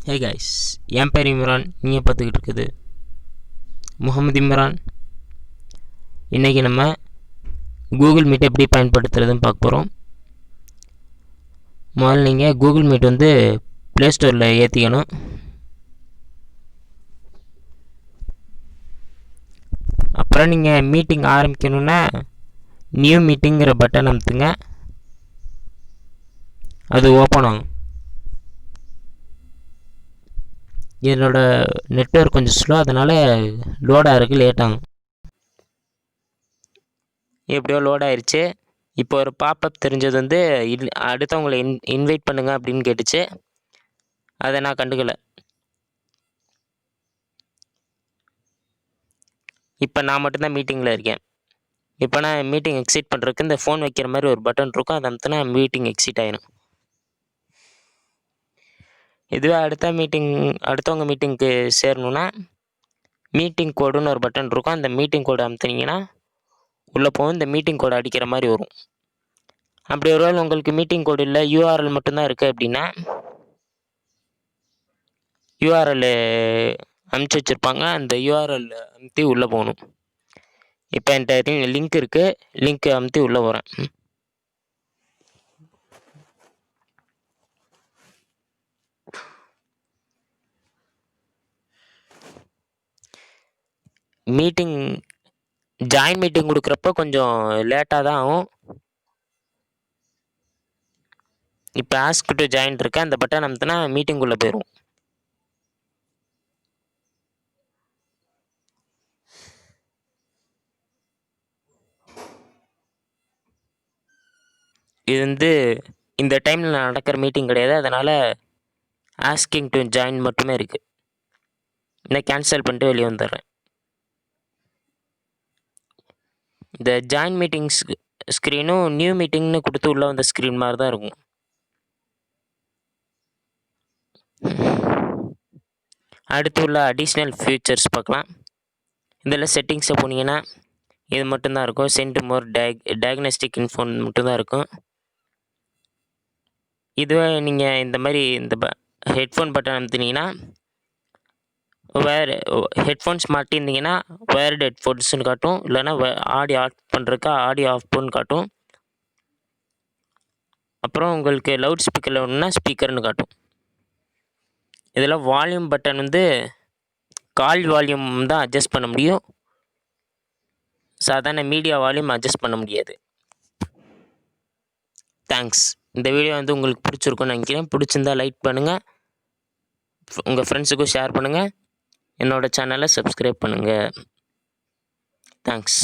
Hey guys, என் பேர் இம்ரான். நீங்கள் பார்த்துக்கிட்டு இருக்குது முகமது இம்ரான். இன்றைக்கி நம்ம கூகுள் மீட் எப்படி பயன்படுத்துறதுன்னு பார்க்க போகிறோம். முதல்ல நீங்கள் கூகுள் மீட் ப்ளே ஸ்டோரில் ஏற்றிக்கணும். அப்புறம் நீங்கள் மீட்டிங் ஆரம்பிக்கணுன்னா நியூ மீட்டிங்கிற பட்டன் அமுத்துங்க. அது ஓப்பன் ஆகும். என்னோடய நெட்வொர்க் கொஞ்சம் ஸ்லோ, அதனால் லோட் ஆகிறதுக்கு லேட் ஆகும். எப்படியோ லோட் ஆயிடுச்சு. இப்போ ஒரு பாப்பப் தெரிஞ்சது அடுத்தவங்களை இன்வைட் பண்ணுங்க அப்படின்னு கேட்டுச்சு. அதை நான் கண்டுக்கலை. இப்போ நான் மட்டும்தான் மீட்டிங்கில் இருக்கேன். இப்போ நான் மீட்டிங் எக்ஸிட் பண்ணுறதுக்கு இந்த ஃபோன் வைக்கிற மாதிரி ஒரு பட்டன் இருக்கும், அதை அமுத்தினா மீட்டிங் எக்ஸிட் ஆகிடும். இதுவே அடுத்தவங்க மீட்டிங்க்கு சேரணுன்னா மீட்டிங் கோடுன்னு ஒரு பட்டன் இருக்கும், அந்த மீட்டிங் கோடு அமுத்துனீங்கன்னா உள்ளே போகும். இந்த மீட்டிங் கோடு அடிக்கிற மாதிரி வரும். அப்படி ஒருவேளை உங்களுக்கு மீட்டிங் கோடு இல்லை, யூஆர்எல் மட்டும்தான் இருக்குது அப்படின்னா யூஆர்எல் அமுச்சு வச்சுருப்பாங்க, அந்த யூஆர்எல் அமுத்தி உள்ளே போகணும். இப்போ என்கிட்ட லிங்க் இருக்குது, லிங்க் அமுத்தி உள்ளே போகிறேன். ஜாயின் மீட்டிங் கொடுக்குறப்ப கொஞ்சம் லேட்டாக தான் ஆகும். இப்போ ஆஸ்க் டு ஜாயின் இருக்க அந்த பட்டன் அமுத்தினா மீட்டிங் உள்ளே போயிடும். இது இந்த டைமில் நடக்கிற மீட்டிங் கிடையாது, அதனால் ஆஸ்கிங் டு ஜாயின் மட்டுமே இருக்குது. நான் கேன்சல் பண்ணிட்டு வெளியே வந்துடுறேன். இந்த ஜாயின் மீட்டிங்ஸ் ஸ்க்ரீனும் நியூ மீட்டிங்னு கொடுத்து உள்ளே வந்த ஸ்க்ரீன் மாதிரி தான் இருக்கும். அடுத்து உள்ள அடிஷ்னல் ஃபியூச்சர்ஸ் பார்க்கலாம். இதில் செட்டிங்ஸை போனீங்கன்னா இது மட்டும்தான் இருக்கும். சென்ட் மோர் டயக்னஸ்டிக் இன்ஃபோன் மட்டும்தான் இருக்கும். இதுவே நீங்கள் இந்த மாதிரி ஹெட்ஃபோன் பட்டன் அமுத்தினீங்கன்னா ஹெட்ஃபோன்ஸ் மாட்டியிருந்தீங்கன்னா ஒயர்டு ஹெட்ஃபோன்ஸ்னு காட்டும், இல்லைனா ஆடியோ ஆஃப் பண்ணுறதுக்கு ஆடியோ ஆஃப்னு காட்டும். அப்புறம் உங்களுக்கு லவுட் ஸ்பீக்கரில் ஒன்றுனா ஸ்பீக்கர்னு காட்டும். இதில் வால்யூம் பட்டன் கால் வால்யூம் தான் அட்ஜஸ்ட் பண்ண முடியும், சாதாரண மீடியா வால்யூம் அட்ஜஸ்ட் பண்ண முடியாது. தேங்க்ஸ். இந்த வீடியோ உங்களுக்கு பிடிச்சிருக்குன்னு நினைக்கிறேன். பிடிச்சிருந்தால் லைக் பண்ணுங்கள், உங்கள் ஃப்ரெண்ட்ஸுக்கும் ஷேர் பண்ணுங்கள், என்னோடய சேனலை சப்ஸ்கிரைப் பண்ணுங்கள். தேங்க்ஸ்.